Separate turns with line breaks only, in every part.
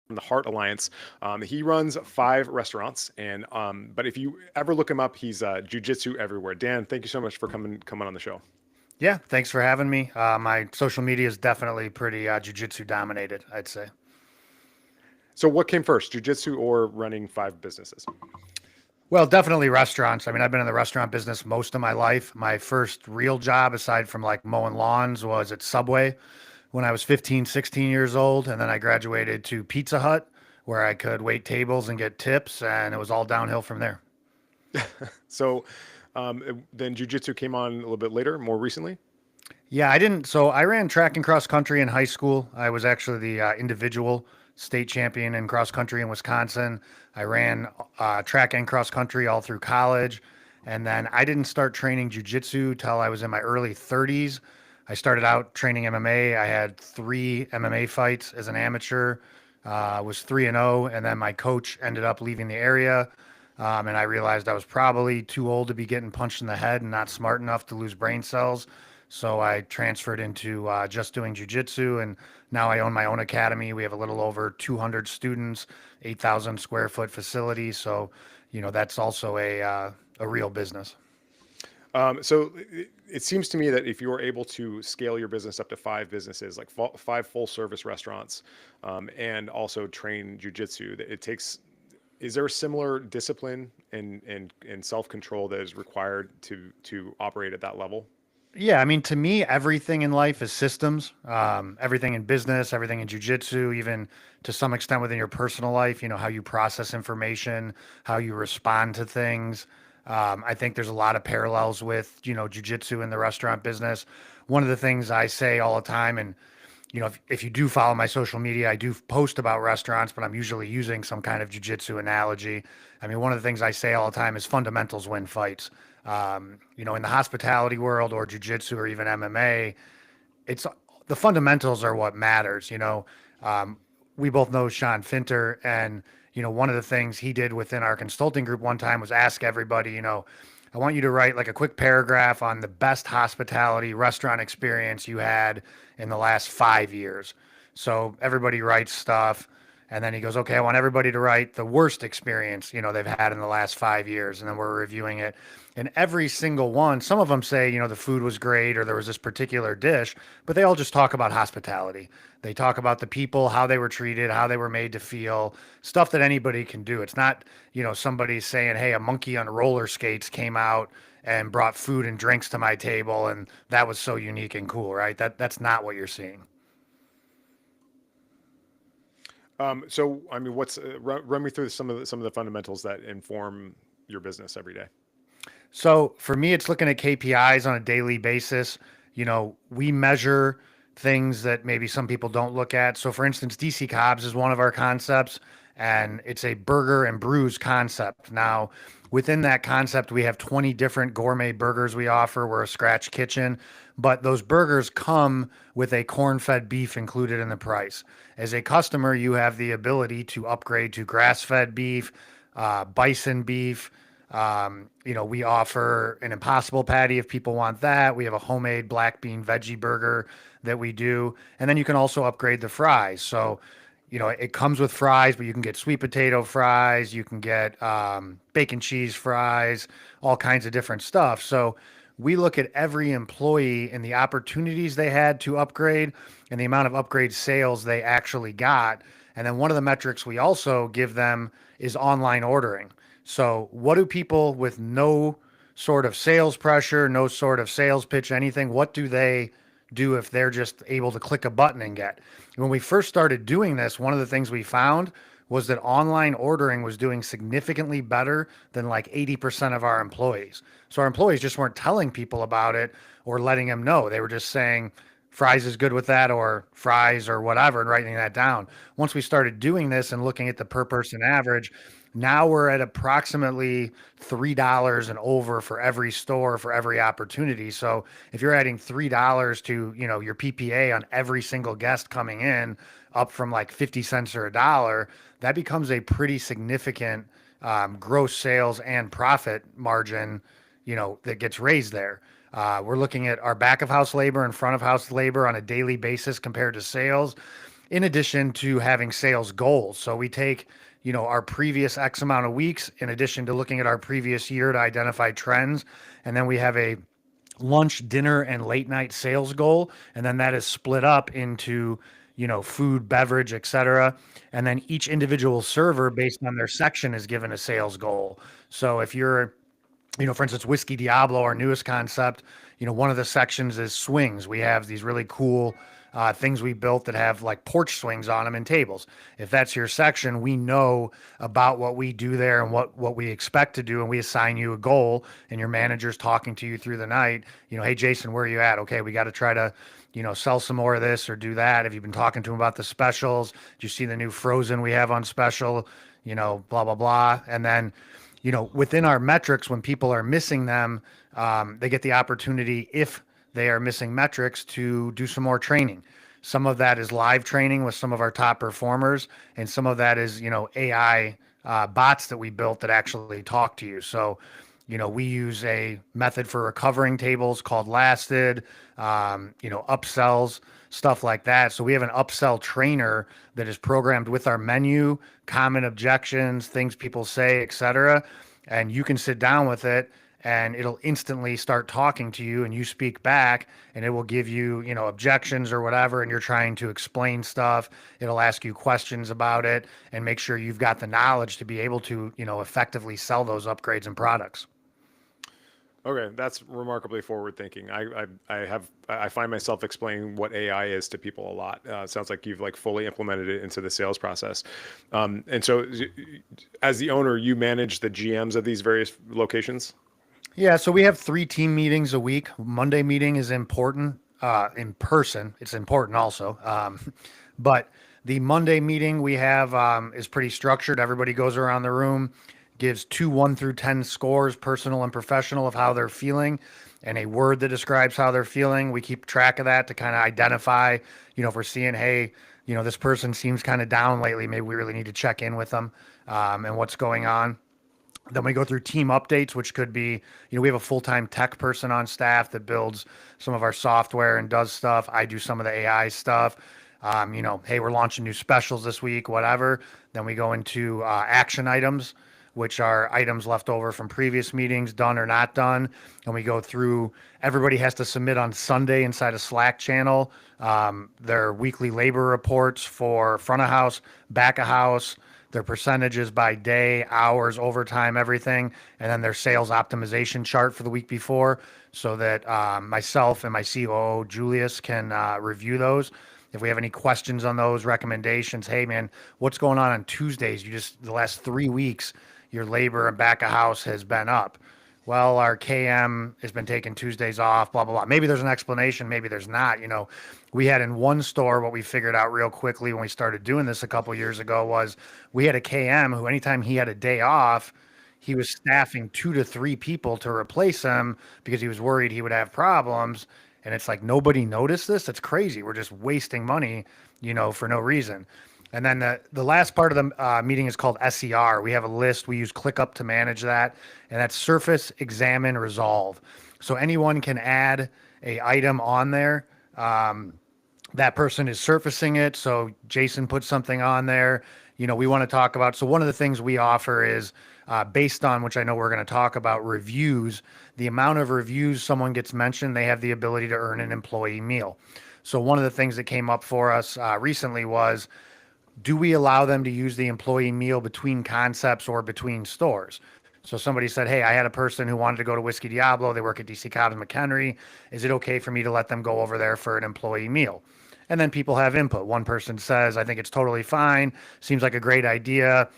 the Hart Alliance. He runs 5 restaurants, and but if you ever look him up, he's Jiu Jitsu everywhere. Dan, thank you so much for coming on the show.
Yeah, thanks for having me. My social media is definitely pretty jujitsu dominated, I'd say.
So, what came first, Jiu Jitsu or running 5 businesses?
Well, definitely restaurants. I mean, I've been in the restaurant business most of my life. My first real job, aside from like mowing lawns, was at Subway when I was 15, 16 years old. And then I graduated to Pizza Hut, where I could wait tables and get tips, and it was all downhill from there.
So, then Jiu Jitsu came on a little bit later, more recently.
Yeah, I didn't. So I ran track and cross country in high school. I was actually the individual state champion in cross country in Wisconsin. I ran track and cross country all through college. And then I didn't start training jujitsu till I was in my early 30s. I started out training MMA. I had 3 MMA fights as an amateur, was 3-0. And then my coach ended up leaving the area. And I realized I was probably too old to be getting punched in the head and not smart enough to lose brain cells. So I transferred into just doing jujitsu, and now I own my own academy. We have a little over 200 students, 8,000 square foot facility. So, that's also a real business.
So it seems to me that if you're able to scale your business up to 5 businesses, like 5 full service restaurants, and also train jujitsu, that it takes. Is there a similar discipline and self control that is required to operate at that level?
Yeah, I mean, to me, everything in life is systems. Everything in business, everything in jujitsu, even to some extent within your personal life. How you process information, how you respond to things. I think there's a lot of parallels with jujitsu in the restaurant business. One of the things I say all the time, and if you do follow my social media, I do post about restaurants, but I'm usually using some kind of jujitsu analogy. I mean, one of the things I say all the time is fundamentals win fights. In the hospitality world or jujitsu or even MMA, it's the fundamentals are what matters. We both know Sean Finter, and one of the things he did within our consulting group one time was ask everybody, I want you to write like a quick paragraph on the best hospitality restaurant experience you had in the last 5 years. So everybody writes stuff. And then he goes, okay, I want everybody to write the worst experience, they've had in the last 5 years. And then we're reviewing it. And every single one, some of them say, the food was great or there was this particular dish, but they all just talk about hospitality. They talk about the people, how they were treated, how they were made to feel, stuff that anybody can do. It's not, somebody saying, hey, a monkey on roller skates came out and brought food and drinks to my table and that was so unique and cool, right? That's not what you're seeing.
So, I mean, run me through some of the fundamentals that inform your business every day.
So for me, it's looking at KPIs on a daily basis. We measure things that maybe some people don't look at. So for instance, DC Cobb's is one of our concepts, and it's a burger and brews concept. Now, within that concept, we have 20 different gourmet burgers we offer. We're a scratch kitchen, but those burgers come with a corn-fed beef included in the price. As a customer, you have the ability to upgrade to grass-fed beef, bison beef. We offer an Impossible Patty if people want that. We have a homemade black bean veggie burger that we do. And then you can also upgrade the fries. So, it comes with fries, but you can get sweet potato fries, you can get bacon cheese fries, all kinds of different stuff. So, we look at every employee and the opportunities they had to upgrade and the amount of upgrade sales they actually got. And then one of the metrics we also give them is online ordering. So, what do people with no sort of sales pressure, no sort of sales pitch, anything, what do they do if they're just able to click a button and get? When we first started doing this, one of the things we found was that online ordering was doing significantly better than like 80% of our employees. So, our employees just weren't telling people about it or letting them know. They were just saying, fries is good with that or fries or whatever and writing that down. Once we started doing this and looking at the per person average, now we're at approximately $3 and over for every store for every opportunity. So if you're adding $3 to, your PPA on every single guest coming in, up from like 50 cents or a dollar, that becomes a pretty significant gross sales and profit margin, that gets raised there. We're looking at our back of house labor and front of house labor on a daily basis compared to sales. in addition to having sales goals. So we take, our previous X amount of weeks in addition to looking at our previous year to identify trends. And then we have a lunch, dinner, and late night sales goal. And then that is split up into, food, beverage, etc. And then each individual server based on their section is given a sales goal. So if you're, for instance, Whiskey Diablo, our newest concept, one of the sections is swings. We have these really cool things we built that have like porch swings on them and tables. If that's your section, we know about what we do there and what we expect to do, and we assign you a goal. And your manager's talking to you through the night. Hey Jason, where are you at? Okay, we got to try to sell some more of this or do that. Have you been talking to him about the specials? Do you see the new frozen we have on special? Blah blah blah. And then within our metrics, when people are missing them, they get the opportunity, if they are missing metrics, to do some more training. Some of that is live training with some of our top performers, and some of that is, AI bots that we built that actually talk to you. So, we use a method for recovering tables called Lasted, upsells, stuff like that. So we have an upsell trainer that is programmed with our menu, common objections, things people say, etc. And you can sit down with it and it'll instantly start talking to you, and you speak back, and it will give you, objections or whatever. And you're trying to explain stuff. It'll ask you questions about it and make sure you've got the knowledge to be able to, effectively sell those upgrades and products.
Okay, that's remarkably forward thinking. I find myself explaining what AI is to people a lot. It sounds like you've like fully implemented it into the sales process. And so, as the owner, you manage the GMs of these various locations.
Yeah, so we have 3 team meetings a week. Monday meeting is important in person. It's important also. But the Monday meeting we have is pretty structured. Everybody goes around the room, gives 2 1 through 10 scores, personal and professional, of how they're feeling, and a word that describes how they're feeling. We keep track of that to kind of identify, if we're seeing, hey, this person seems kind of down lately, maybe we really need to check in with them and what's going on. Then we go through team updates, which could be, we have a full-time tech person on staff that builds some of our software and does stuff. I do some of the AI stuff. Hey, we're launching new specials this week, whatever. Then we go into action items, which are items left over from previous meetings, done or not done. And we go through, everybody has to submit on Sunday inside a Slack channel, their weekly labor reports for front of house, back of house, their percentages by day, hours, overtime, everything, and then their sales optimization chart for the week before, so that myself and my COO, Julius, can review those. If we have any questions on those recommendations, hey man, what's going on Tuesdays? The last 3 weeks, your labor and back of house has been up. Well, our KM has been taking Tuesdays off, blah, blah, blah. Maybe there's an explanation. Maybe there's not. We had in one store, what we figured out real quickly when we started doing this a couple years ago was we had a KM who, anytime he had a day off, he was staffing 2 to 3 people to replace him because he was worried he would have problems. And it's like, nobody noticed this. That's crazy. We're just wasting money, for no reason. And then the last part of the meeting is called SER. We have a list. We use ClickUp to manage that. And that's surface, examine, resolve. So anyone can add a item on there. That person is surfacing it. So Jason put something on there, we want to talk about. So one of the things we offer is based on, which I know we're going to talk about, reviews. The amount of reviews someone gets mentioned, they have the ability to earn an employee meal. So one of the things that came up for us recently was, do we allow them to use the employee meal between concepts or between stores? So somebody said, hey, I had a person who wanted to go to Whiskey Diablo. They work at DC Cobbs and McHenry. Is it okay for me to let them go over there for an employee meal? And then people have input. One person says, I think it's totally fine. Seems like a great idea.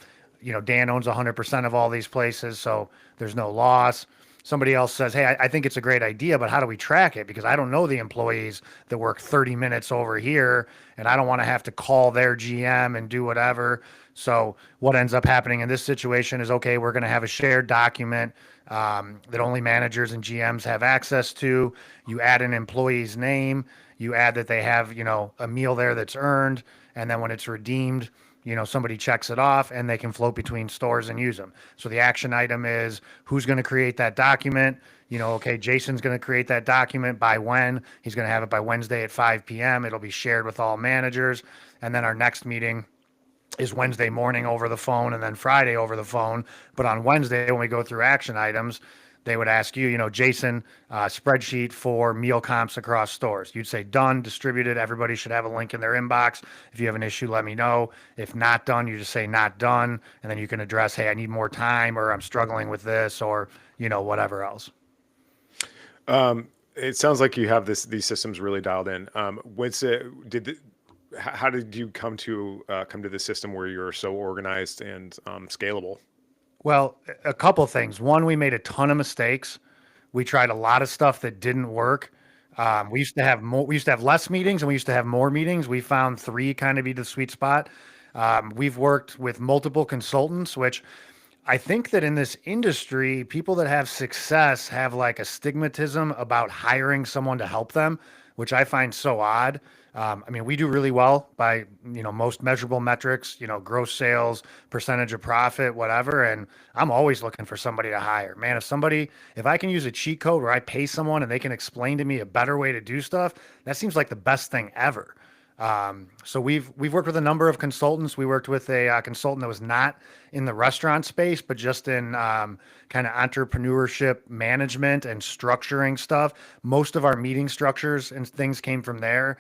Dan owns 100% of all these places, so there's no loss. Somebody else says, hey, I think it's a great idea, but how do we track it? Because I don't know the employees that work 30 minutes over here, and I don't want to have to call their GM and do whatever. So what ends up happening in this situation is, okay, we're going to have a shared document that only managers and GMs have access to. You add an employee's name. You add that they have, a meal there that's earned. And then when it's redeemed, somebody checks it off and they can float between stores and use them. So the action item is who's going to create that document. Okay, Jason's going to create that document by when? He's going to have it by Wednesday at 5 p.m. It'll be shared with all managers. And then our next meeting is Wednesday morning over the phone and then Friday over the phone. But on Wednesday, when we go through action items, they would ask you, Jason, spreadsheet for meal comps across stores. You'd say done, distributed. Everybody should have a link in their inbox. If you have an issue, let me know. If not done, you just say not done. And then you can address, hey, I need more time, or I'm struggling with this, or, whatever else.
It sounds like you have these systems really dialed in. How did you come to this system where you're so organized and scalable?
Well, a couple things. One, we made a ton of mistakes. We tried a lot of stuff that didn't work. We used to have more. We used to have less meetings, and we used to have more meetings. We found 3 kind of be the sweet spot. We've worked with multiple consultants, which I think that in this industry, people that have success have like a stigmatism about hiring someone to help them, which I find so odd. I mean, we do really well by, most measurable metrics, gross sales, percentage of profit, whatever. And I'm always looking for somebody to hire. Man, if I can use a cheat code where I pay someone and they can explain to me a better way to do stuff, that seems like the best thing ever. So we've worked with a number of consultants. We worked with a consultant that was not in the restaurant space, but just in kind of entrepreneurship management and structuring stuff. Most of our meeting structures and things came from there.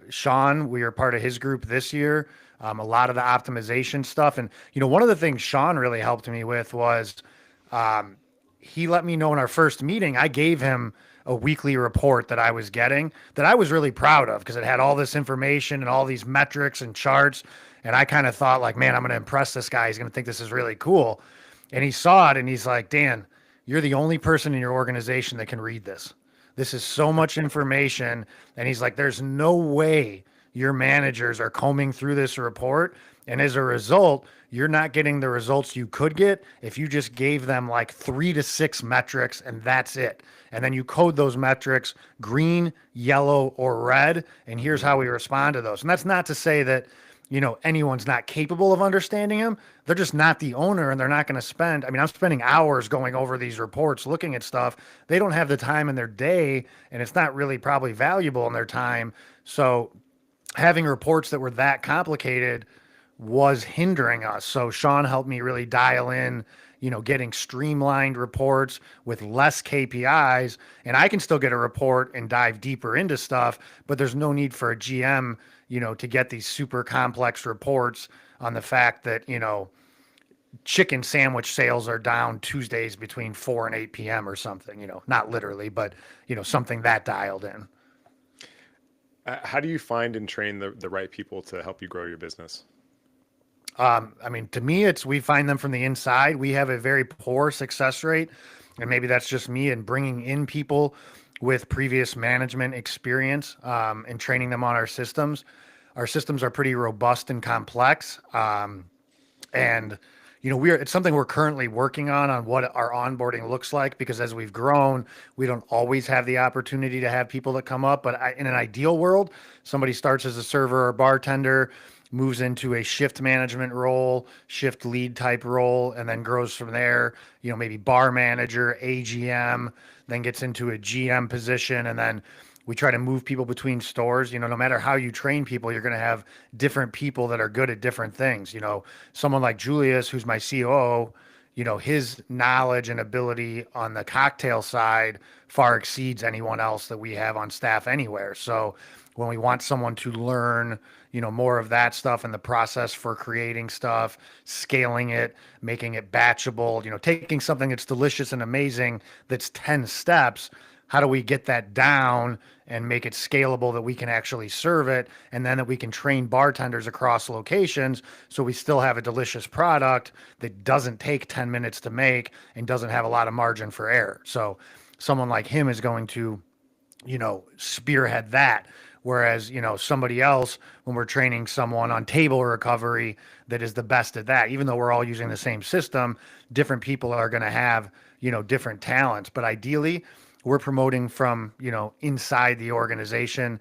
Sean, we are part of his group this year. A lot of the optimization stuff. And, one of the things Sean really helped me with was he let me know in our first meeting, I gave him a weekly report that I was getting that I was really proud of because it had all this information and all these metrics and charts. And I kind of thought like, man, I'm going to impress this guy. He's going to think this is really cool. And he saw it and he's like, Dan, you're the only person in your organization that can read this. This is so much information. And he's like, there's no way your managers are combing through this report. And as a result, you're not getting the results you could get if you just gave them like 3 to 6 metrics and that's it. And then you code those metrics green, yellow, or red. And here's how we respond to those. And that's not to say that, anyone's not capable of understanding them. They're just not the owner and they're not going to spend. I mean, I'm spending hours going over these reports, looking at stuff. They don't have the time in their day and it's not really probably valuable in their time. So having reports that were that complicated was hindering us. So Sean helped me really dial in, getting streamlined reports with less KPIs. And I can still get a report and dive deeper into stuff, but there's no need for a GM, to get these super complex reports on the fact that, chicken sandwich sales are down Tuesdays between 4 and 8 p.m. or something, not literally, but, something that dialed in.
How do you find and train the right people to help you grow your business?
I mean, to me, we find them from the inside. We have a very poor success rate, and maybe that's just me and bringing in people with previous management experience and training them on our systems. Our systems are pretty robust and complex. And it's something we're currently working on what our onboarding looks like, because as we've grown, we don't always have the opportunity to have people that come up. But in an ideal world, somebody starts as a server or bartender, moves into a shift management role, shift lead type role, and then grows from there, maybe bar manager, AGM, then gets into a GM position. And then we try to move people between stores. No matter how you train people, you're going to have different people that are good at different things. Someone like Julius, who's my COO, his knowledge and ability on the cocktail side far exceeds anyone else that we have on staff anywhere. So when we want someone to learn, more of that stuff and the process for creating stuff, scaling it, making it batchable, taking something that's delicious and amazing, that's 10 steps, how do we get that down and make it scalable that we can actually serve it, and then that we can train bartenders across locations so we still have a delicious product that doesn't take 10 minutes to make and doesn't have a lot of margin for error. So someone like him is going to, spearhead that. Whereas, somebody else, when we're training someone on table recovery that is the best at that, even though we're all using the same system, different people are going to have, different talents. But ideally, we're promoting from, inside the organization.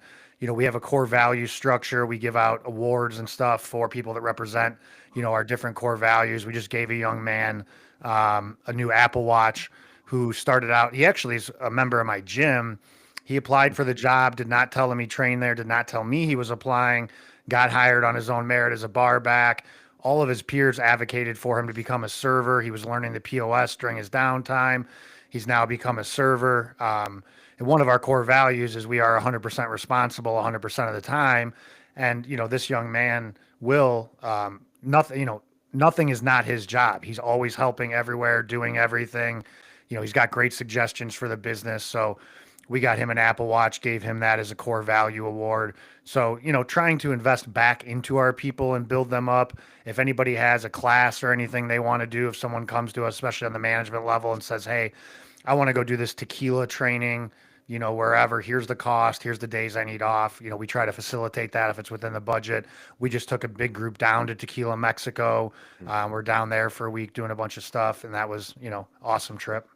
we have a core value structure. We give out awards and stuff for people that represent, our different core values. We just gave a young man a new Apple Watch who started out. He actually is a member of my gym. He applied for the job, did not tell him he trained there, did not tell me he was applying, got hired on his own merit as a bar back. All of his peers advocated for him to become a server. He was learning the POS during his downtime. He's now become a server. And one of our core values is we are 100% responsible 100% of the time. And, this young man will, nothing is not his job. He's always helping everywhere, doing everything. He's got great suggestions for the business. So we got him an Apple Watch, gave him that as a core value award. So, trying to invest back into our people and build them up. If anybody has a class or anything they want to do, if someone comes to us, especially on the management level, and says, hey, I want to go do this tequila training, wherever, here's the cost, here's the days I need off. We try to facilitate that if it's within the budget. We just took a big group down to Tequila, Mexico. We're down there for a week doing a bunch of stuff. And that was, awesome trip.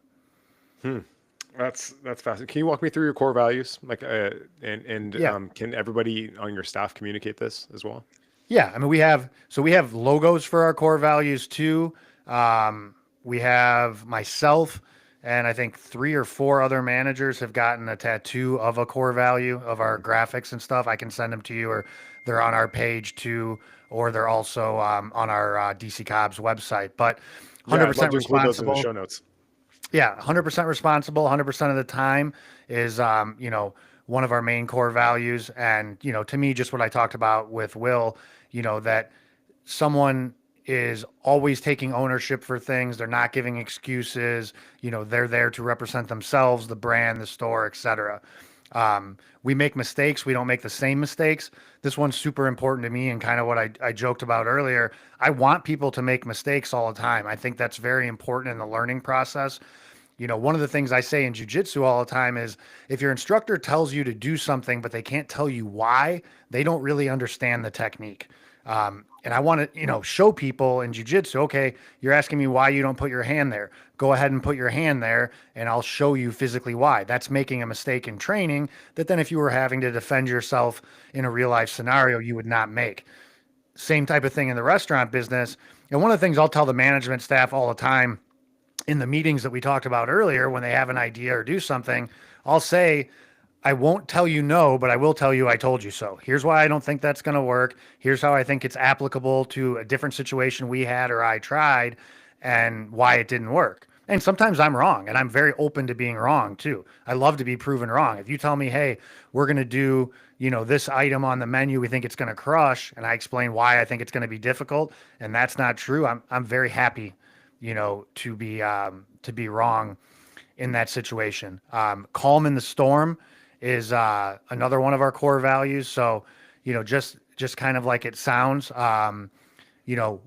That's fascinating. Can you walk me through your core values? Like,
Yeah.
Can everybody on your staff communicate this as well?
Yeah. I mean, we have logos for our core values too. We have myself and I think 3 or 4 other managers have gotten a tattoo of a core value of our graphics and stuff. I can send them to you, or they're on our page too, or they're also on our DC Cobb's website. But
Yeah, I'd love
100%
to include those in the
responsible.
show notes.
Yeah, 100% responsible, 100% of the time is, one of our main core values. And, to me, just what I talked about with Will, that someone is always taking ownership for things. They're not giving excuses. They're there to represent themselves, the brand, the store, etc. We make mistakes. We don't make the same mistakes. This one's super important to me, and kind of what I joked about earlier. I want people to make mistakes all the time. I think that's very important in the learning process. One of the things I say in jiu-jitsu all the time is if your instructor tells you to do something, but they can't tell you why, they don't really understand the technique. And I want to, show people in jiu-jitsu, okay, you're asking me why you don't put your hand there. Go ahead and put your hand there, and I'll show you physically why. That's making a mistake in training that then if you were having to defend yourself in a real life scenario, you would not make. Same type of thing in the restaurant business. And one of the things I'll tell the management staff all the time in the meetings that we talked about earlier, when they have an idea or do something, I'll say, I won't tell you no, but I will tell you I told you so. Here's why I don't think that's going to work. Here's how I think it's applicable to a different situation we had or I tried, and why it didn't work. And sometimes I'm wrong, and I'm very open to being wrong too. I love to be proven wrong. If you tell me, hey, we're going to do, this item on the menu, we think it's going to crush, and I explain why I think it's going to be difficult, and that's not true, I'm very happy, to be wrong in that situation. Calm in the storm is another one of our core values. So, just kind of like it sounds,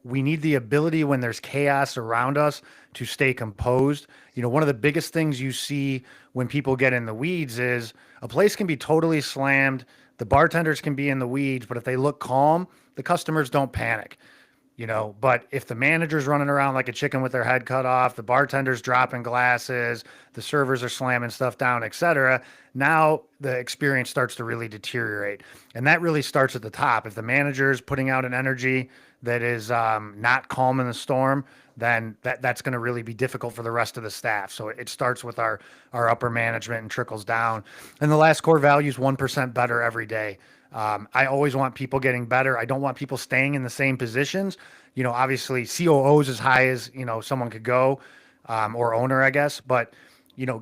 we need the ability when there's chaos around us to stay composed. One of the biggest things you see when people get in the weeds is a place can be totally slammed. The bartenders can be in the weeds, but if they look calm, the customers don't panic. But if the manager's running around like a chicken with their head cut off, the bartender's dropping glasses, the servers are slamming stuff down, etc., now the experience starts to really deteriorate. And that really starts at the top. If the manager's putting out an energy that is not calm in the storm, then that's going to really be difficult for the rest of the staff. So it starts with our upper management and trickles down. And the last core value is 1% better every day. I always want people getting better. I don't want people staying in the same positions. Obviously COOs as high as, someone could go, or owner, I guess, but,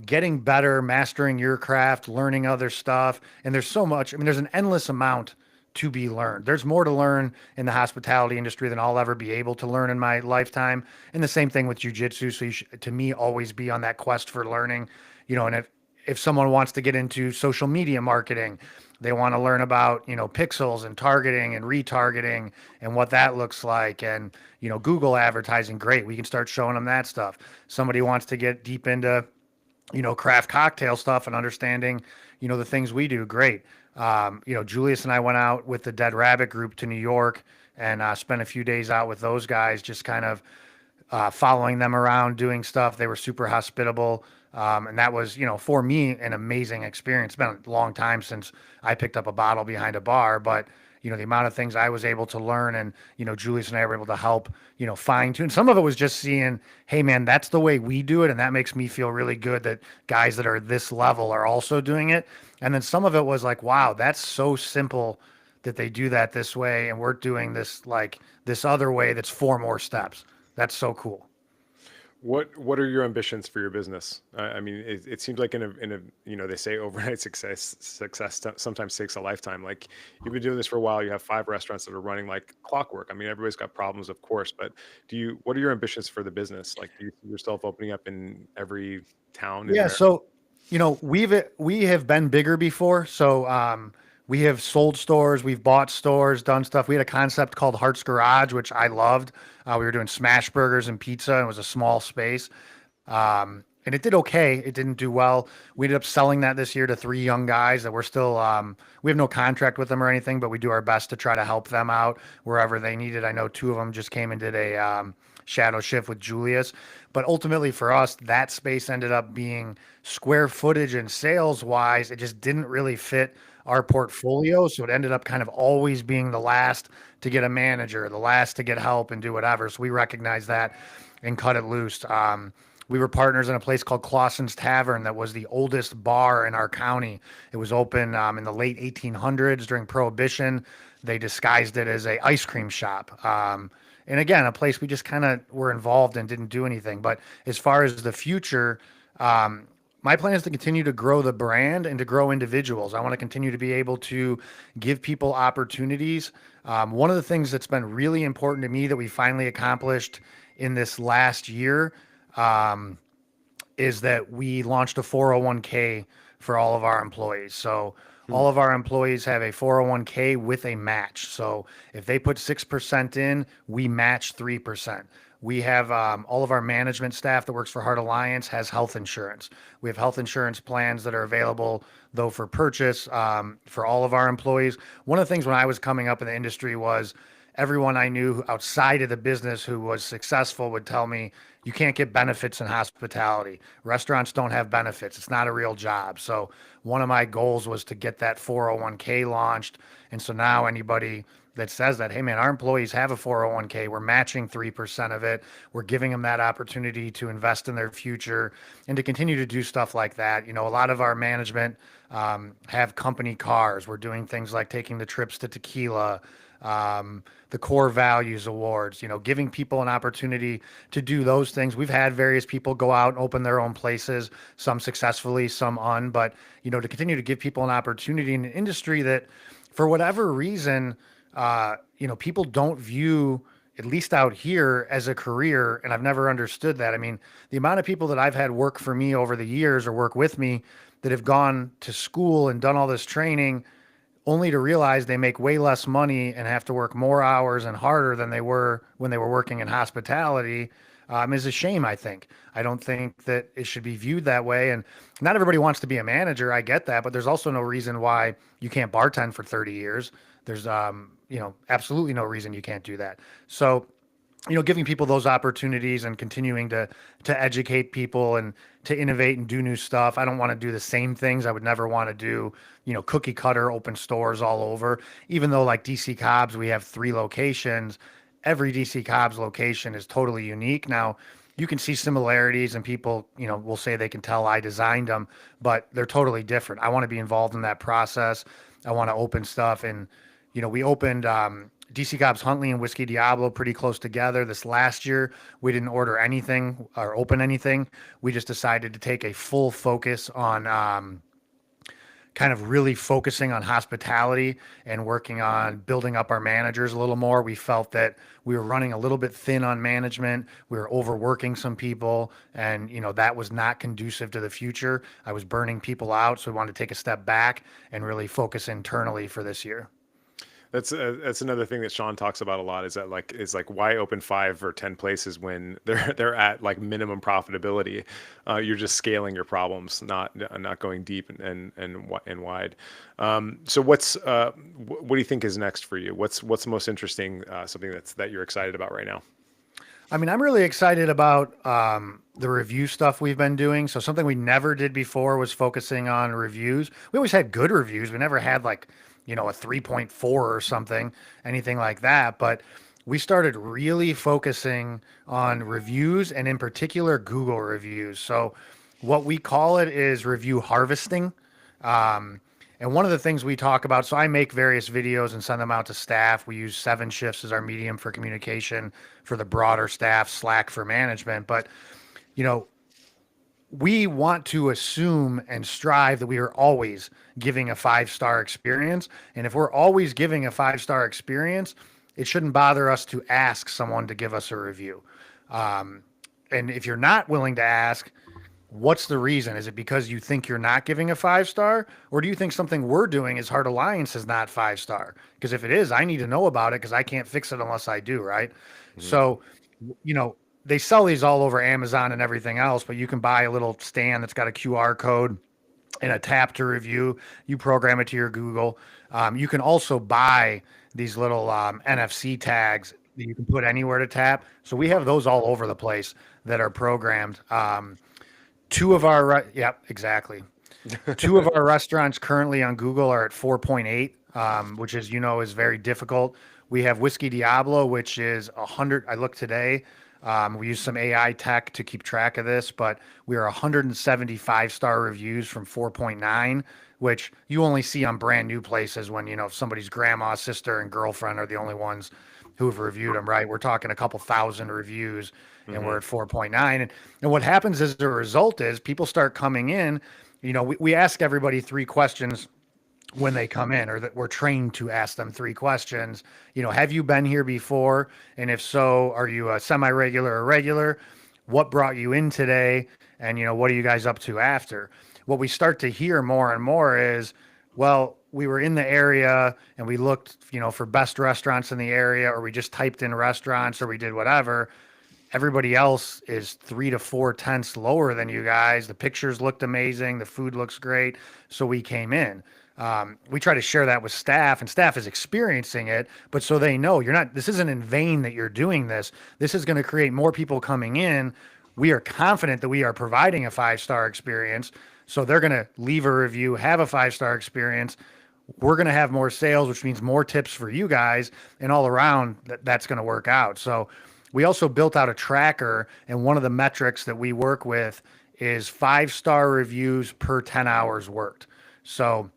getting better, mastering your craft, learning other stuff. And there's so much, there's an endless amount to be learned. There's more to learn in the hospitality industry than I'll ever be able to learn in my lifetime. And the same thing with jiu-jitsu. So you should, to me, always be on that quest for learning, and if someone wants to get into social media marketing, they want to learn about, pixels and targeting and retargeting and what that looks like. And, Google advertising, great. We can start showing them that stuff. Somebody wants to get deep into, craft cocktail stuff and understanding, the things we do, great. Julius and I went out with the Dead Rabbit group to New York and spent a few days out with those guys, just kind of following them around, doing stuff. They were super hospitable. And that was, for me, an amazing experience. It's been a long time since I picked up a bottle behind a bar, but the amount of things I was able to learn and, Julius and I were able to help, fine tune. Some of it was just seeing, hey man, that's the way we do it. And that makes me feel really good that guys that are this level are also doing it. And then some of it was like, wow, that's so simple that they do that this way. And we're doing this like this other way that's four more steps. That's so cool.
What are your ambitions for your business? I mean, it seems like in a they say overnight success sometimes takes a lifetime. Like you've been doing this for a while. You have 5 restaurants that are running like clockwork. I mean, everybody's got problems, of course, but what are your ambitions for the business? Like, do you see yourself opening up in every town in
Yeah,
America?
so we have been bigger before. So we have sold stores, we've bought stores, done stuff. We had a concept called Hart's Garage, which I loved. We were doing smash burgers and pizza, and it was a small space. And it did okay. It didn't do well. We ended up selling that this year to 3 young guys that we're still, we have no contract with them or anything, but we do our best to try to help them out wherever they need it. I know 2 of them just came and did a shadow shift with Julius. But ultimately for us, that space ended up being square footage and sales wise, it just didn't really fit our portfolio. So it ended up kind of always being the last to get a manager, the last to get help and do whatever. So we recognized that and cut it loose. We were partners in a place called Clausen's Tavern that was the oldest bar in our county. It was open in the late 1800s during Prohibition. They disguised it as a ice cream shop. And again, a place we just kind of were involved and didn't do anything. But as far as the future, my plan is to continue to grow the brand and to grow individuals. I want to continue to be able to give people opportunities. One of the things that's been really important to me that we finally accomplished in this last year um, is that we launched a 401k for all of our employees. So
Hmm.
all of our employees have a 401k with a match. So if they put 6% in, we match 3%. We have all of our management staff that works for Heart Alliance has health insurance. We have health insurance plans that are available, though, for purchase for all of our employees. One of the things when I was coming up in the industry was everyone I knew outside of the business who was successful would tell me, you can't get benefits in hospitality. Restaurants don't have benefits. It's not a real job. So one of my goals was to get that 401k launched. And so now anybody that says that, hey man, our employees have a 401k, we're matching 3% of it. We're giving them that opportunity to invest in their future and to continue to do stuff like that. A lot of our management have company cars. We're doing things like taking the trips to tequila, the core values awards, giving people an opportunity to do those things. We've had various people go out and open their own places, some successfully, some un, but to continue to give people an opportunity in an industry that for whatever reason, people don't view, at least out here, as a career. And I've never understood that. I mean, the amount of people that I've had work for me over the years or work with me that have gone to school and done all this training only to realize they make way less money and have to work more hours and harder than they were when they were working in hospitality is a shame, I think. I don't think that it should be viewed that way. And not everybody wants to be a manager. I get that. But there's also no reason why you can't bartend for 30 years. There's, absolutely no reason you can't do that. So, giving people those opportunities and continuing to educate people and to innovate and do new stuff. I don't want to do the same things. I would never want to do, cookie cutter open stores all over. Even though like DC Cobb's, we have 3 locations. Every DC Cobb's location is totally unique. Now, you can see similarities and people, will say they can tell I designed them, but they're totally different. I want to be involved in that process. I want to open stuff and we opened DC Cobb's Huntley and Whiskey Diablo pretty close together. This last year, we didn't order anything or open anything. We just decided to take a full focus on kind of really focusing on hospitality and working on building up our managers a little more. We felt that we were running a little bit thin on management. We were overworking some people, and that was not conducive to the future. I was burning people out, so we wanted to take a step back and really focus internally for this year.
That's another thing that Sean talks about a lot is like why open 5 or 10 places when they're at like minimum profitability. You're just scaling your problems, not going deep and wide. So what do you think is next for you? What's most interesting? Something that you're excited about right now?
I mean, I'm really excited about the review stuff we've been doing. So something we never did before was focusing on reviews. We always had good reviews. We never had like, a 3.4 or something, anything like that. But we started really focusing on reviews and in particular Google reviews. So what we call it is review harvesting. Um, and one of the things we talk about, so I make various videos and send them out to staff. We use 7 Shifts as our medium for communication for the broader staff, Slack for management. But, you know, we want to assume and strive that we are always giving a 5-star experience. And if we're always giving a 5-star experience, it shouldn't bother us to ask someone to give us a review. Um, and if you're not willing to ask, what's the reason? Is it because you think you're not giving a 5-star, or do you think something we're doing as Heart Alliance is not 5-star? Because if it is, I need to know about it because I can't fix it unless I do, right?
Mhm.
So, you know, they sell these all over Amazon and everything else, but you can buy a little stand that's got a QR code and a tap to review. You program it to your Google. You can also buy these little NFC tags that you can put anywhere to tap. So we have those all over the place that are programmed. Two of our, yep, exactly. Two of our restaurants currently on Google are at 4.8, which is, is very difficult. We have Whiskey Diablo, which is 100. I looked today. We use some AI tech to keep track of this, but we are 175-star reviews from 4.9, which you only see on brand new places when, somebody's grandma, sister, and girlfriend are the only ones who've reviewed them, right? We're talking a couple thousand reviews and we're
Mhm.
at 4.9. And what happens as a result is people start coming in. We ask everybody 3 questions when they come in, or that we're trained to ask them 3 questions. Have you been here before? And if so, are you a semi-regular or regular? What brought you in today? And, what are you guys up to after? What we start to hear more and more is, well, we were in the area and we looked, for best restaurants in the area, or we just typed in restaurants, or we did whatever. Everybody else is 3 to 4 tenths lower than you guys. The pictures looked amazing. The food looks great. So we came in. We try to share that with staff, and staff is experiencing it, but so they know this isn't in vain that you're doing this. This is going to create more people coming in. We are confident that we are providing a 5-star experience. So they're going to leave a review, have a 5-star experience. We're going to have more sales, which means more tips for you guys. And all around, that's going to work out. So we also built out a tracker. And one of the metrics that we work with is 5-star reviews per 10 hours worked. So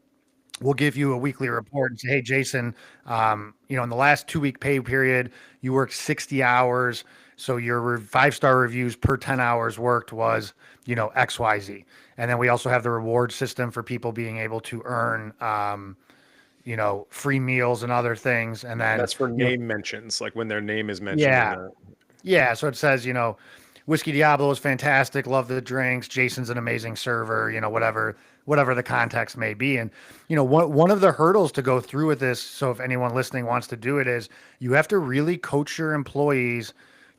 we'll give you a weekly report and say, hey, Jason, in the last 2-week pay period, you worked 60 hours. So your 5-star reviews per 10 hours worked was, XYZ. And then we also have the reward system for people being able to earn, free meals and other things. And then,
That's for name mentions, like when their name is mentioned in
yeah,
the.
yeah. So it says, Whiskey Diablo is fantastic. Love the drinks. Jason's an amazing server, whatever the context may be. And, one of the hurdles to go through with this, so if anyone listening wants to do it, is you have to really coach your employees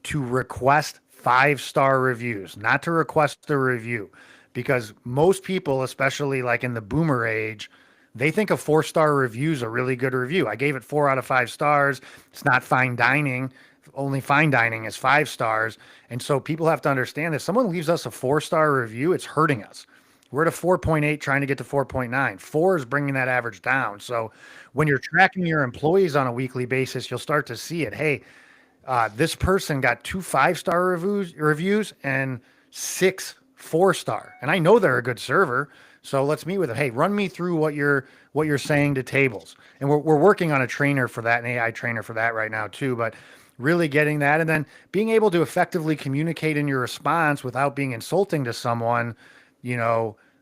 to request 5-star reviews, not to request a review. Because most people, especially like in the boomer age, they think a 4-star review is a really good review. I gave it 4 out of 5 stars. It's not fine dining. Only fine dining is 5 stars. And so people have to understand, if someone leaves us a 4-star review, it's hurting us. We're at a 4.8 trying to get to 4.9. 4 is bringing that average down. So when you're tracking your employees on a weekly basis, you'll start to see it. Hey, this person got 2 5-star reviews and 6 4-star. And I know they're a good server. So let's meet with them. Hey, run me through what you're saying to tables. And we're working on a trainer for that, an AI trainer for that right now too. But really getting that, and then being able to effectively communicate in your response without being insulting to someone,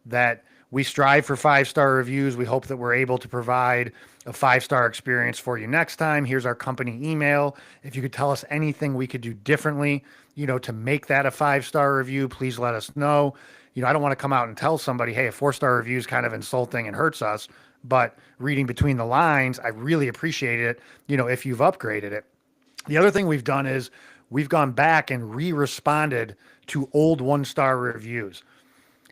that we strive for 5-star reviews. We hope that we're able to provide a 5-star experience for you next time. Here's our company email. If you could tell us anything we could do differently, to make that a 5-star review, please let us know. I don't want to come out and tell somebody, hey, a 4-star review is kind of insulting and hurts us. But reading between the lines, I really appreciate it, if you've upgraded it. The other thing we've done is we've gone back and re-responded to old 1-star reviews.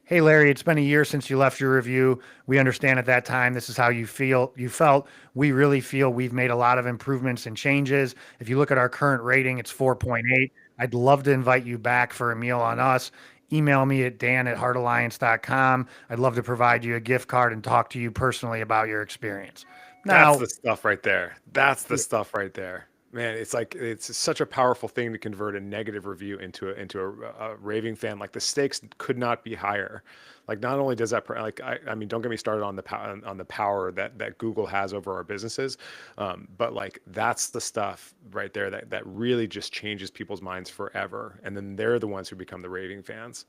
Hey, Larry, it's been a year since you left your review. We understand at that time this is how you felt. We really feel we've made a lot of improvements and changes. If you look at our current rating, it's 4.8. I'd love to invite you back for a meal on us. Email me at dan@heartalliance.com. I'd love to provide you a gift card and talk to you personally about your experience.
That's
Now,
the stuff right there. That's the stuff right there. Man, it's like it's such a powerful thing to convert a negative review into a raving fan. Like the stakes could not be higher. Like not only does that like I mean don't get me started on the power that Google has over our businesses, but like that's the stuff right there that really just changes people's minds forever. And then they're the ones who become the raving fans.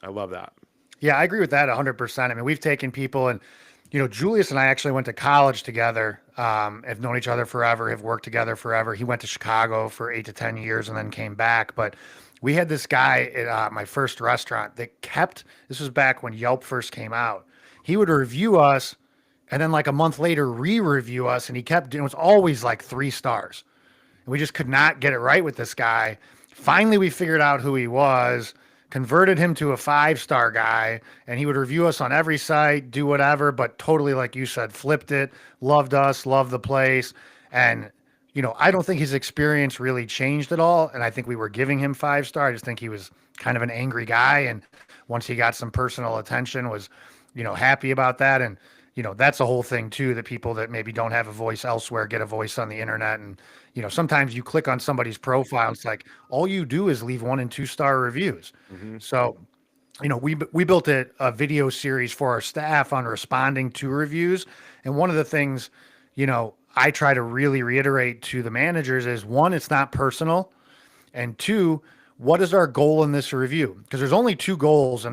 I love that.
yeah, I agree with that 100%. I mean, we've taken people and, Julius and I actually went to college together, have known each other forever, have worked together forever. He went to Chicago for 8 to 10 years and then came back. But we had this guy at my first restaurant that this was back when Yelp first came out. He would review us and then like a month later re-review us, and he kept doing, it was always like 3 stars. And we just could not get it right with this guy. Finally, we figured out who he was, converted him to a 5 star guy, and he would review us on every site, do whatever, but totally, like you said, flipped it, loved us, loved the place. And, I don't think his experience really changed at all. And I think we were giving him 5 star. I just think he was kind of an angry guy. And once he got some personal attention, was, happy about that. And, that's a whole thing too, that people that maybe don't have a voice elsewhere get a voice on the internet. And, sometimes you click on somebody's profile, it's like all you do is leave 1 and 2 star reviews.
Hmm.
So, we built a video series for our staff on responding to reviews. And one of the things, I try to really reiterate to the managers is, one, it's not personal. And two, what is our goal in this review? Because there's only 2 goals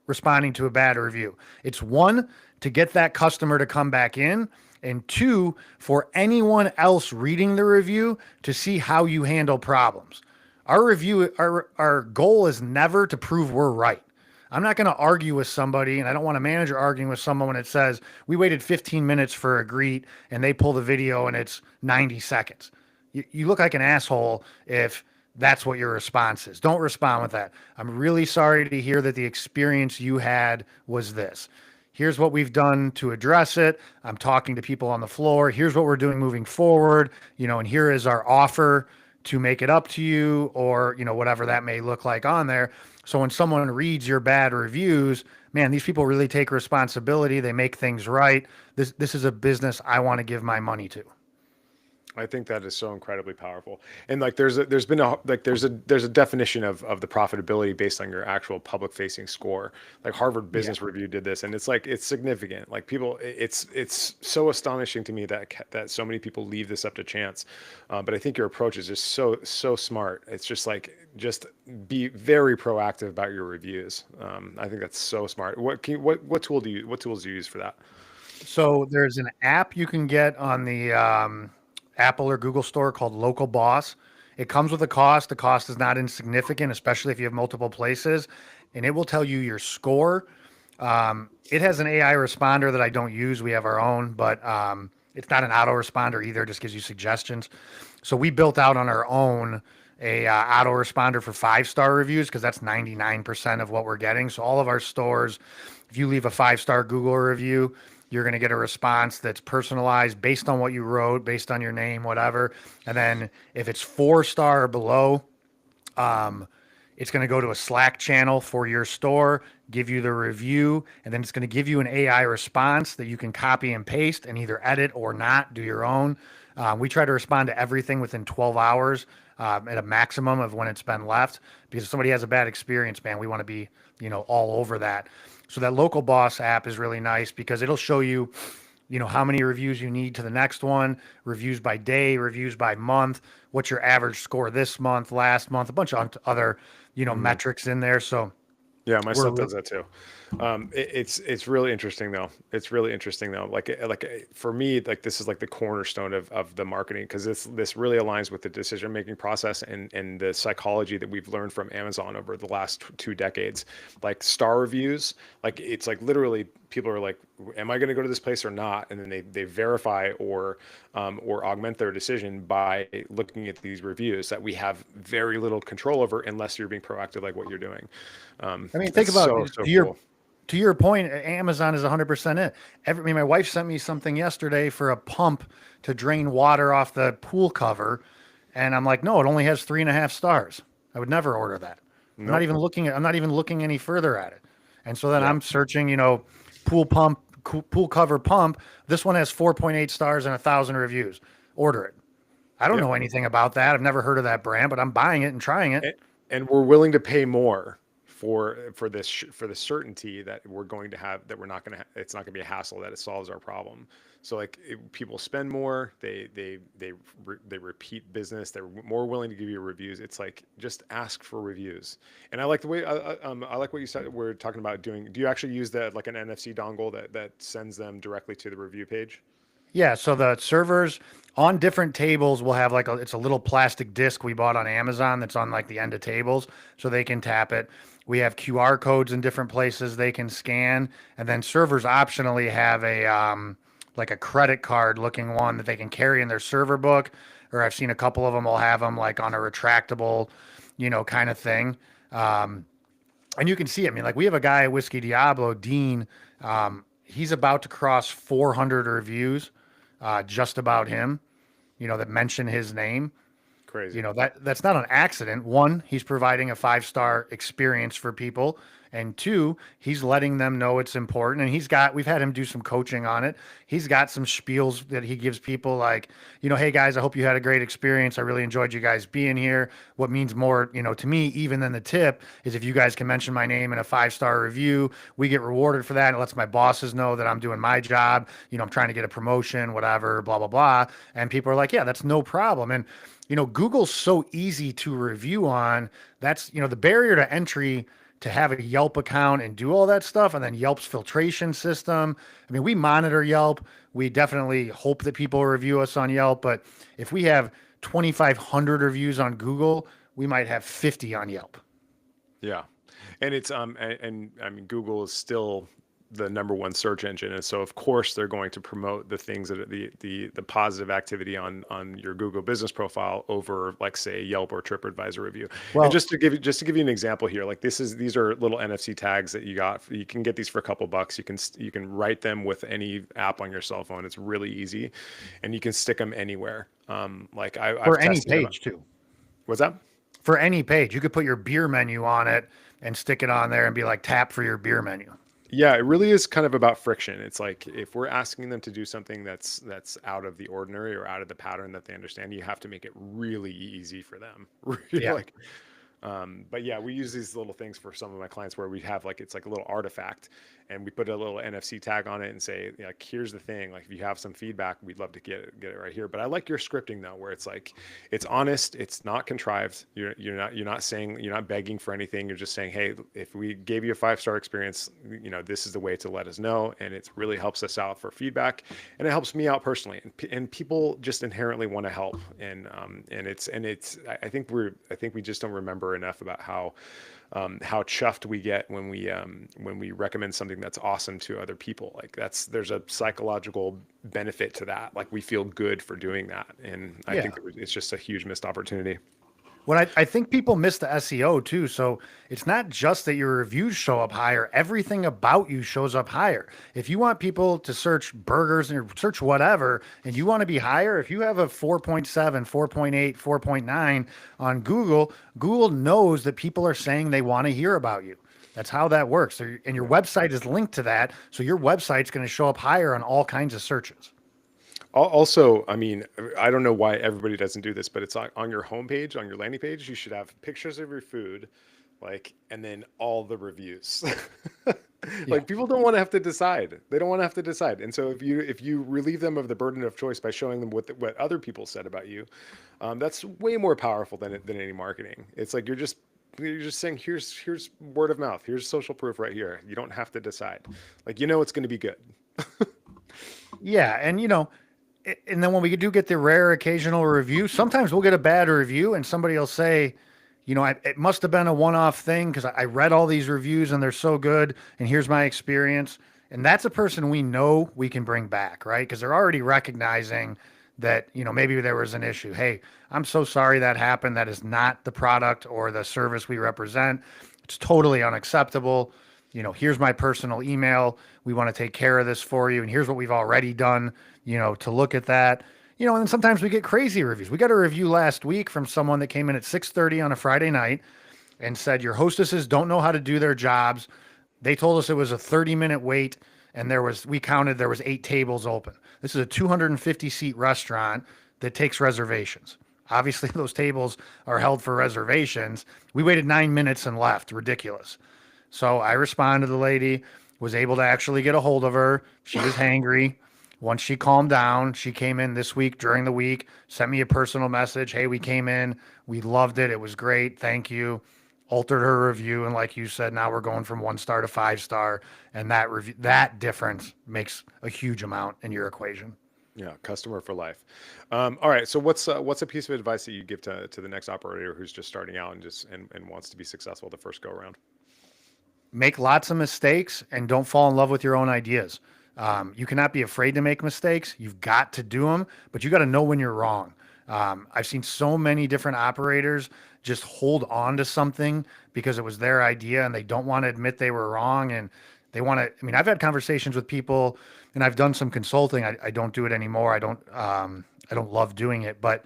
responding to a bad review. It's, one, to get that customer to come back in, and 2, for anyone else reading the review to see how you handle problems. Our goal is never to prove we're right. I'm not going to argue with somebody, and I don't want a manager arguing with someone when it says we waited 15 minutes for a greet and they pull the video and it's 90 seconds. You look like an asshole if that's what your response is. Don't respond with that. I'm really sorry to hear that the experience you had was this. Here's what we've done to address it. I'm talking to people on the floor. Here's what we're doing moving forward, and here is our offer to make it up to you, or, whatever that may look like on there. So when someone reads your bad reviews, man, these people really take responsibility. They make things right. This is a business I want to give my money to.
I think that is so incredibly powerful. And like there's a definition of the profitability based on your actual public facing score. Like Harvard
Yeah.
Business Review did this, and it's significant. Like people, it's so astonishing to me that so many people leave this up to chance. But I think your approach is just so smart. It's just like just be very proactive about your reviews. I think that's so smart. What tools do you use for that?
So there's an app you can get on the Apple or Google store called Local Boss. It comes with a cost. The cost is not insignificant, especially if you have multiple places, and it will tell you your score. It has an AI responder that I don't use. We have our own, but it's not an autoresponder either. It just gives you suggestions. So we built out on our own a autoresponder for 5 star reviews, because that's 99% of what we're getting. So all of our stores, if you leave a 5 star Google review, you're going to get a response that's personalized based on what you wrote, based on your name, whatever. And then if it's 4 star or below, it's going to go to a Slack channel for your store, give you the review, and then it's going to give you an AI response that you can copy and paste and either edit or not, do your own. We try to respond to everything within 12 hours at a maximum of when it's been left, because if somebody has a bad experience, man, we want to be, all over that. So that Local Boss app is really nice because it'll show you, how many reviews you need to the next one, reviews by day, reviews by month, what's your average score this month, last month, a bunch of other, metrics in there. So
Yeah, my
we're
son does that too. It's really interesting though. It's really interesting though. For me, like this is like the cornerstone of the marketing, because this really aligns with the decision making process and the psychology that we've learned from Amazon over the last 2 decades. Like star reviews, like it's like literally people are like, am I going to go to this place or not? And then they verify or augment their decision by looking at these reviews that we have very little control over unless you're being proactive like what you're doing.
I mean, think
It's
about
so
to your
cool.
to your point, Amazon is 100% it. My wife sent me something yesterday for a pump to drain water off the pool cover. And I'm like, no, it only has 3.5 stars. I would never order that.
Nope.
I'm not even looking any further at it. And so then
Yeah.
I'm searching, pool cover pump. This one has 4.8 stars and 1,000 reviews. Order it. I don't
Yep.
know anything about that. I've never heard of that brand, but I'm buying it and trying it.
and, and we're willing to pay more for this for the certainty that we're going to have that we're not going to it's not going to be a hassle, that it solves our problem. So like people spend more, they repeat business, they're more willing to give you reviews. It's like just ask for reviews. And I like the way I like what you said. We're talking about doing. Do you actually use that like an NFC dongle that sends them directly to the review page?
Yeah, so the servers on different tables will have it's a little plastic disc we bought on Amazon that's on like the end of tables so they can tap it. We have QR codes in different places they can scan, and then servers optionally have a like a credit card looking one that they can carry in their server book, or I've seen a couple of them will have them like on a retractable, kind of thing. Um, and you can see, I mean, like we have a guy at Whiskey Diablo, Dean. He's about to cross 400 reviews just about him, that mention his name.
Crazy.
That's not an accident. One, he's providing a 5-star experience for people, and two, he's letting them know it's important. And we've had him do some coaching on it. He's got some spiels that he gives people like, hey guys, I hope you had a great experience. I really enjoyed you guys being here. What means more, to me, even than the tip, is if you guys can mention my name in a 5-star review, we get rewarded for that. It lets my bosses know that I'm doing my job. I'm trying to get a promotion, whatever, blah, blah, blah. And people are like, yeah, that's no problem. And Google's so easy to review on. That's, the barrier to entry to have a Yelp account and do all that stuff. And then Yelp's filtration system. I mean, we monitor Yelp. We definitely hope that people review us on Yelp. But if we have 2,500 reviews on Google, we might have 50 on Yelp.
Yeah. And it's and I mean Google is still the number one search engine, and so of course they're going to promote the things that are the positive activity on your Google business profile over like say Yelp or TripAdvisor review. And
Well,
just to give you an example here, like these are little NFC tags that you can get these for a couple bucks. You can write them with any app on your cell phone. It's really easy, and you can stick them anywhere. Like I've
for any
tested them.
page too.
What's that?
For any page, you could put your beer menu on it and stick it on there and be like, tap for your beer menu.
Yeah, it really is kind of about friction. It's like if we're asking them to do something that's out of the ordinary or out of the pattern that they understand, you have to make it really easy for them. Really,
Yeah.
like but yeah, we use these little things for some of my clients where we have like it's like a little artifact, and we put a little NFC tag on it and say, like, here's the thing. Like, if you have some feedback, we'd love to get it right here. But I like your scripting though, where it's like it's honest, it's not contrived. You're not saying you're not begging for anything. You're just saying, hey, if we gave you a 5-star experience, this is the way to let us know, and it really helps us out for feedback, and it helps me out personally. And people just inherently want to help, and it's I think we just don't remember enough about how chuffed we get when we recommend something that's awesome to other people. Like there's a psychological benefit to that. Like we feel good for doing that, and I
Yeah.
think it's just a huge missed opportunity.
I think people miss the SEO too. So it's not just that your reviews show up higher, everything about you shows up higher. If you want people to search burgers and search whatever, and you want to be higher, if you have a 4.7, 4.8, 4.9 on Google, Google knows that people are saying they want to hear about you. That's how that works. And your website is linked to that. So your website's going to show up higher on all kinds of searches.
Also, I mean, I don't know why everybody doesn't do this, but it's on your homepage, on your landing page, you should have pictures of your food, like, and then all the reviews.
Yeah.
Like people don't want to have to decide. They don't want to have to decide. And so if you relieve them of the burden of choice by showing them what other people said about you, that's way more powerful than any marketing. It's like you're just saying here's word of mouth, here's social proof right here. You don't have to decide. Like it's going to be good.
Yeah. And then when we do get the rare occasional review, sometimes we'll get a bad review and somebody will say, it must have been a one-off thing because I read all these reviews and they're so good. And here's my experience. And that's a person we know we can bring back, right? Because they're already recognizing that, maybe there was an issue. Hey, I'm so sorry that happened. That is not the product or the service we represent. It's totally unacceptable. Here's my personal email. We want to take care of this for you. And here's what we've already done, to look at that. And then sometimes we get crazy reviews. We got a review last week from someone that came in at 6:30 on a Friday night and said your hostesses don't know how to do their jobs. They told us it was a 30-minute wait, and we counted, there was 8 tables open. This is a 250 seat restaurant that takes reservations. Obviously, those tables are held for reservations. We waited 9 minutes and left. Ridiculous. So I responded to the lady, was able to actually get a hold of her. She was hangry. Once she calmed down, she came in this week during the week, sent me a personal message. Hey, we came in. We loved it. It was great. Thank you. Altered her review. And like you said, now we're going from 1 star to 5 star. And that difference makes a huge amount in your equation.
Yeah, customer for life. All right. So what's a piece of advice that you give to the next operator who's just starting out and and wants to be successful the first go around?
Make lots of mistakes and don't fall in love with your own ideas. You cannot be afraid to make mistakes. You've got to do them, but you got to know when you're wrong. I've seen so many different operators just hold on to something because it was their idea and they don't want to admit they were wrong. And they want to, I mean, I've had conversations with people and I've done some consulting. I don't do it anymore. I don't love doing it, but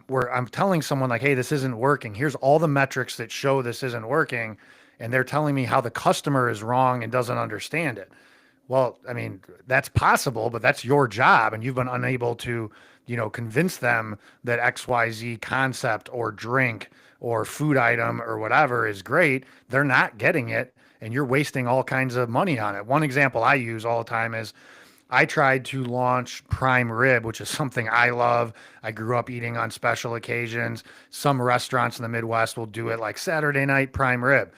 where I'm telling someone like, hey, this isn't working. Here's all the metrics that show this isn't working. And they're telling me how the customer is wrong and doesn't understand it. Well, I mean, that's possible, but that's your job. And you've been unable to, convince them that XYZ concept or drink or food item or whatever is great. They're not getting it. And you're wasting all kinds of money on it. One example I use all the time is I tried to launch prime rib, which is something I love. I grew up eating on special occasions. Some restaurants in the Midwest will do it like Saturday night prime rib.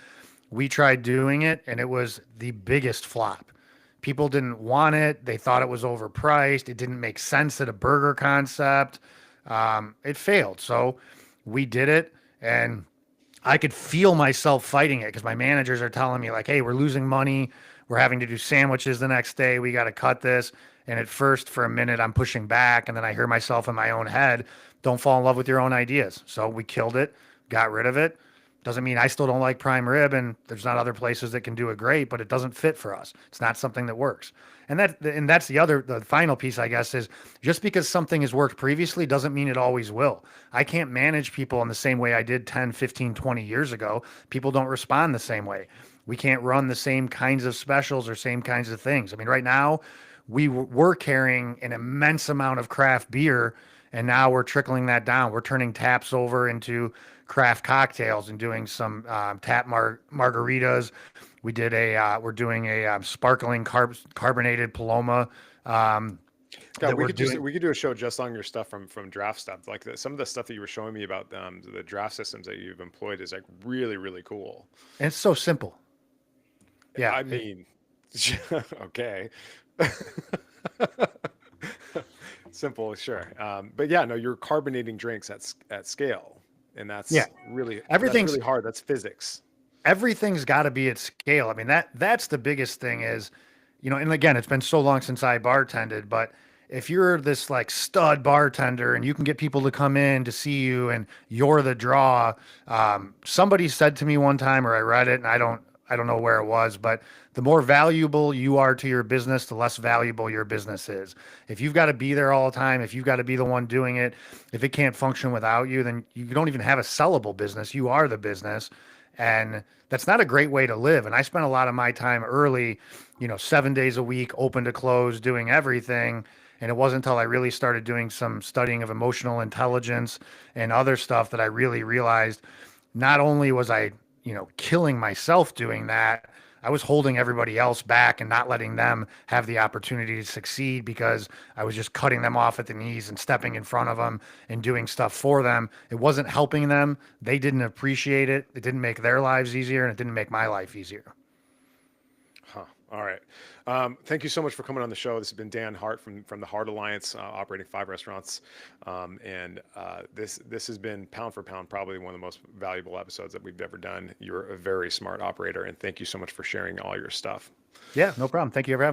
We tried doing it and it was the biggest flop. People didn't want it. They thought it was overpriced. It didn't make sense at a burger concept. It failed. So we did it and I could feel myself fighting it because my managers are telling me like, hey, we're losing money. We're having to do sandwiches the next day. We got to cut this. And at first for a minute, I'm pushing back. And then I hear myself in my own head, don't fall in love with your own ideas. So we killed it, got rid of it. Doesn't mean I still don't like prime rib and there's not other places that can do it great, but it doesn't fit for us. It's not something that works. And that's the final piece, I guess, is just because something has worked previously doesn't mean it always will. I can't manage people in the same way I did 10, 15, 20 years ago. People don't respond the same way. We can't run the same kinds of specials or same kinds of things. I mean, right now we're carrying an immense amount of craft beer and now we're trickling that down. We're turning taps over into craft cocktails and doing some tap margaritas. We're doing a sparkling carbonated Paloma.
God, we could do a show just on your stuff from draft stuff. Like some of the stuff that you were showing me about the draft systems that you've employed is like really, really cool.
And it's so simple. Yeah.
I mean, okay. Simple, sure. But yeah, no, you're carbonating drinks at scale. And that's really hard. That's physics.
Everything's got to be at scale. I mean, that's the biggest thing is, and again, it's been so long since I bartended, but if you're this like stud bartender and you can get people to come in to see you and you're the draw, somebody said to me one time, or I read it and I don't know where it was, but the more valuable you are to your business, the less valuable your business is. If you've got to be there all the time, if you've got to be the one doing it, if it can't function without you, then you don't even have a sellable business. You are the business. And that's not a great way to live. And I spent a lot of my time early, 7 days a week, open to close, doing everything. And it wasn't until I really started doing some studying of emotional intelligence and other stuff that I really realized not only was I, killing myself doing that, I was holding everybody else back and not letting them have the opportunity to succeed because I was just cutting them off at the knees and stepping in front of them and doing stuff for them. It wasn't helping them. They didn't appreciate it. It didn't make their lives easier and it didn't make my life easier.
Huh. All right. Thank you so much for coming on the show. This has been Dan Hart from the Hart Alliance, operating 5 restaurants. This has been pound for pound, probably one of the most valuable episodes that we've ever done. You're a very smart operator, and thank you so much for sharing all your stuff.
Yeah, no problem. Thank you for having me.